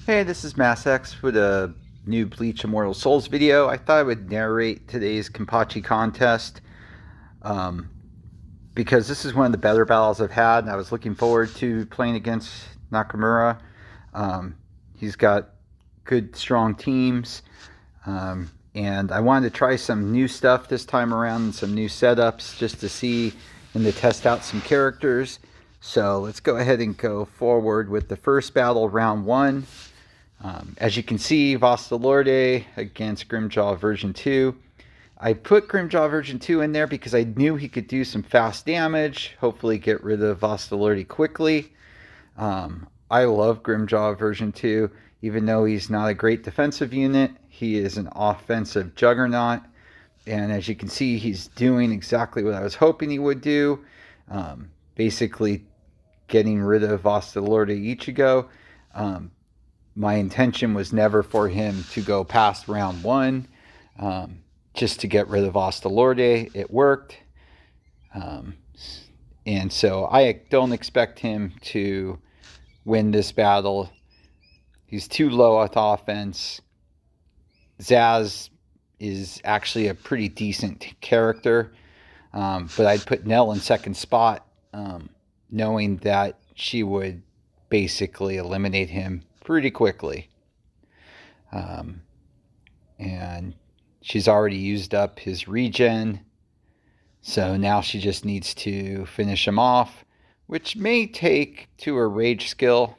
Hey, this is MassX with a new Bleach Immortal Souls video. I thought I would narrate today's Kenpachi contest um, because this is one of the better battles I've had, and I was looking forward to playing against Nakamura. Um, he's got good, strong teams, and I wanted to try some new stuff this time around and some new setups just to see and to test out some characters. So let's go ahead and go forward with the first battle, round one. As you can see, Vastalorde against Grimjaw version 2. I put Grimjaw version 2 in there because I knew he could do some fast damage, hopefully get rid of Vastalorde quickly. I love Grimjaw version 2, even though he's not a great defensive unit. He is an offensive juggernaut, and as you can see, he's doing exactly what I was hoping he would do. Basically getting rid of Vastalorde Ichigo. My intention was never for him to go past round one, just to get rid of Vastalorde. It worked. And so I don't expect him to win this battle. He's too low at offense. Zaz is actually a pretty decent character, but I'd put Nell in second spot, knowing that she would basically eliminate him pretty quickly. And she's already used up his regen, so now she just needs to finish him off, which may take to her rage skill.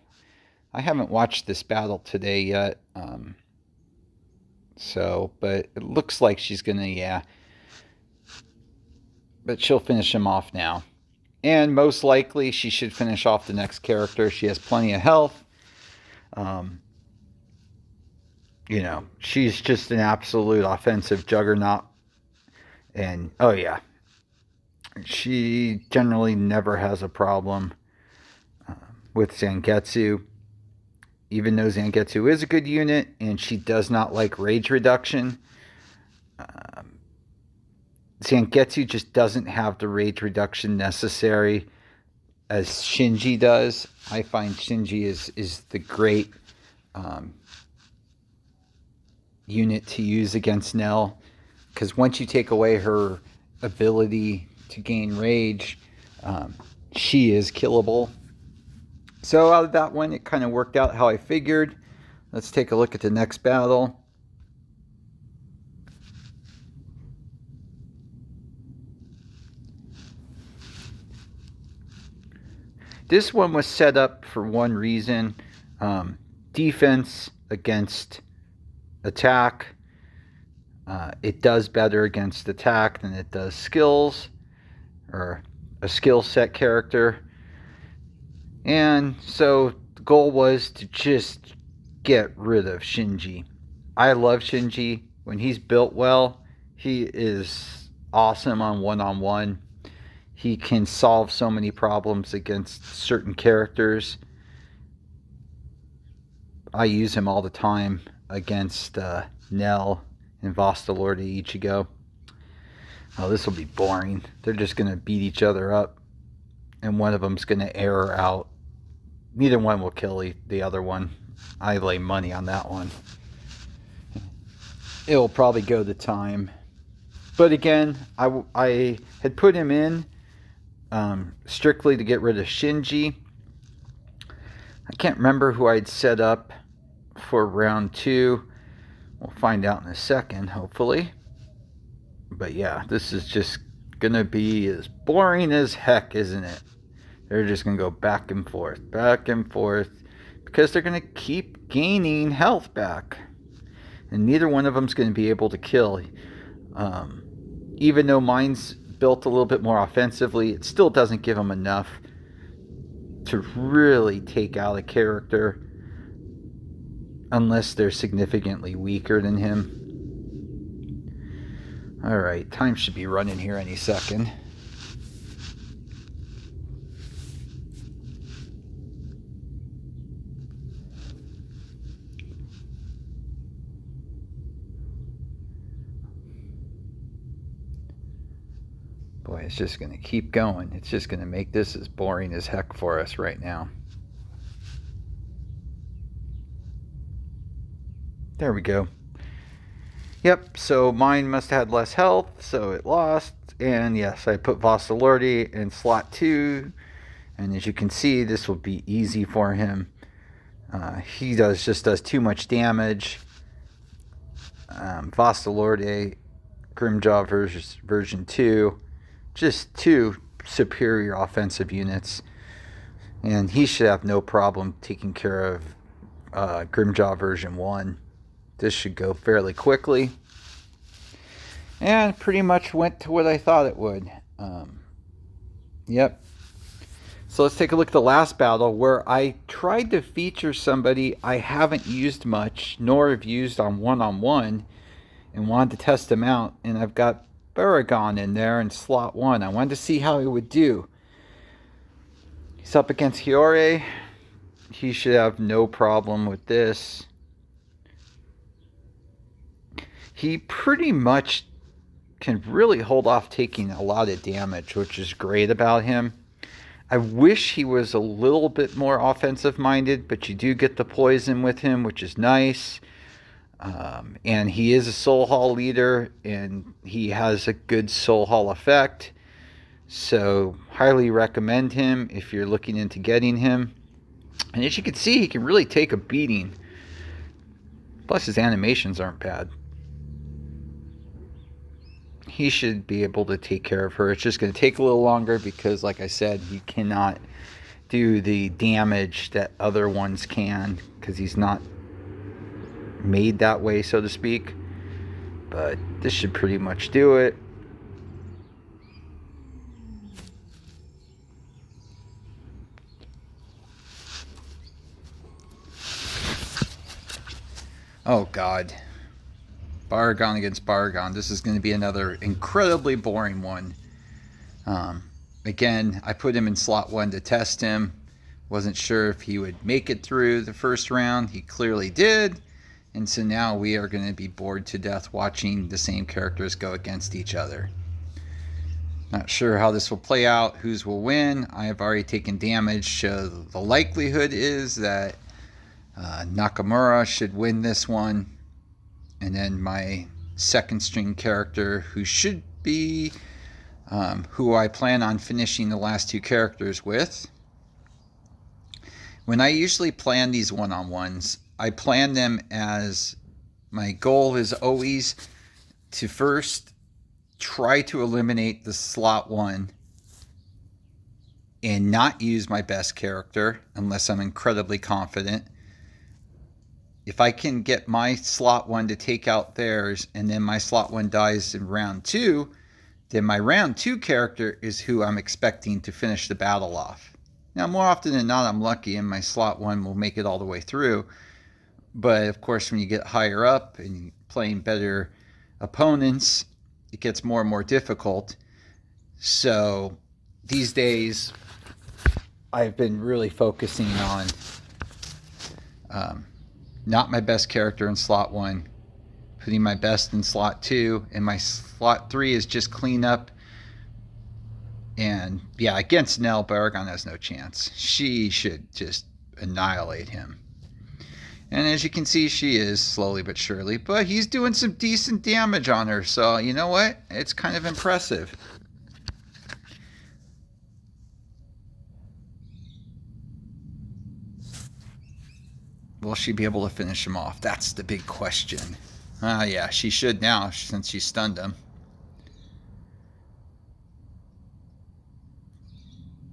I haven't watched this battle today yet, but it looks like she's gonna, yeah. But she'll finish him off now. And most likely she should finish off the next character. She has plenty of health. She's just an absolute offensive juggernaut. And, oh yeah, she generally never has a problem with Zangetsu. Even though Zangetsu is a good unit, and she does not like rage reduction, Zangetsu just doesn't have the rage reduction necessary as Shinji does. I find Shinji is the great unit to use against Nell, because once you take away her ability to gain rage, she is killable. So out of that one, it kind of worked out how I figured. Let's take a look at the next battle. This one was set up for one reason: defense against attack. It does better against attack than it does skills, or a skill set character. And so the goal was to just get rid of Shinji. I love Shinji. When he's built well, he is awesome on one-on-one. He can solve so many problems against certain characters. I use him all the time against Nell and Vastalorde Ichigo. Oh, this will be boring. They're just going to beat each other up, and one of them's going to error out. Neither one will kill the other one. I lay money on that one. It'll probably go to time. But again, I had put him in strictly to get rid of Shinji. I can't remember who I'd set up for round two. We'll find out in a second, hopefully. But yeah, this is just going to be as boring as heck, isn't it? They're just going to go back and forth, because they're going to keep gaining health back. And neither one of them's going to be able to kill. Even though mine's built a little bit more offensively, it still doesn't give them enough to really take out a character unless they're significantly weaker than him. Alright, time should be running here any second. Boy, it's just going to keep going. It's just going to make this as boring as heck for us right now. There we go. Yep, so mine must have had less health, so it lost. And yes, I put Vassalordi in slot 2. And as you can see, this will be easy for him. He just does too much damage. Vassalordi, Grimjaw version 2. Just 2 superior offensive units. And he should have no problem taking care of Grimjaw version 1. This should go fairly quickly. And pretty much went to what I thought it would. Yep. So let's take a look at the last battle where I tried to feature somebody I haven't used much, nor have used on one-on-one, and wanted to test him out. And I've got Baragon in there in slot 1. I wanted to see how he would do. He's up against Hiyori. He should have no problem with this. He pretty much can really hold off taking a lot of damage, which is great about him. I wish he was a little bit more offensive minded, but you do get the poison with him, which is nice. And he is a soul hall leader, and he has a good soul hall effect. So highly recommend him if you're looking into getting him. And as you can see, he can really take a beating. Plus his animations aren't bad. He should be able to take care of her. It's just going to take a little longer because, like I said, he cannot do the damage that other ones can because he's not made that way, so to speak. But this should pretty much do it. Oh, God. Baragon against Baragon. This is going to be another incredibly boring one. Again, I put him in slot 1 to test him. Wasn't sure if he would make it through the first round. He clearly did. And so now we are going to be bored to death watching the same characters go against each other. Not sure how this will play out, whose will win. I have already taken damage, so the likelihood is that Nakamura should win this one. And then my second string character, who should be who I plan on finishing the last 2 characters with. When I usually plan these one-on-ones, I plan them as my goal is always to first try to eliminate the slot 1 and not use my best character unless I'm incredibly confident. If I can get my slot 1 to take out theirs and then my slot 1 dies in round 2, then my round 2 character is who I'm expecting to finish the battle off. Now, more often than not, I'm lucky and my slot 1 will make it all the way through. But of course, when you get higher up and playing better opponents, it gets more and more difficult. So these days, I've been really focusing on not my best character in slot 1, putting my best in slot 2, and my slot 3 is just clean up. And yeah, against Nell, Baragon has no chance. She should just annihilate him. And as you can see, she is slowly but surely, but he's doing some decent damage on her. So you know what? It's kind of impressive. Will she be able to finish him off? That's the big question. Yeah, she should now since she stunned him.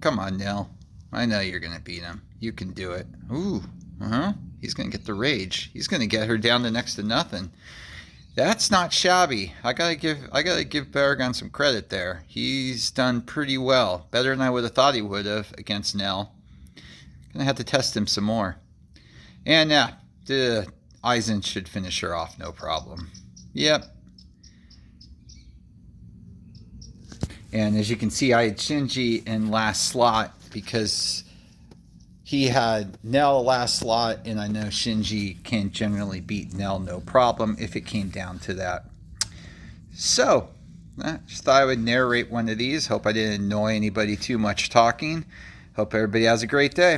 Come on, Nell. I know you're going to beat him. You can do it. Ooh, He's going to get the rage. He's going to get her down to next to nothing. That's not shabby. I gotta give Baragon some credit there. He's done pretty well. Better than I would have thought he would have against Nell. Gonna have to test him some more. And the Aizen should finish her off, no problem. Yep. And as you can see, I had Shinji in last slot because he had Nell last slot, and I know Shinji can generally beat Nell no problem if it came down to that. So, just thought I would narrate one of these. Hope I didn't annoy anybody too much talking. Hope everybody has a great day.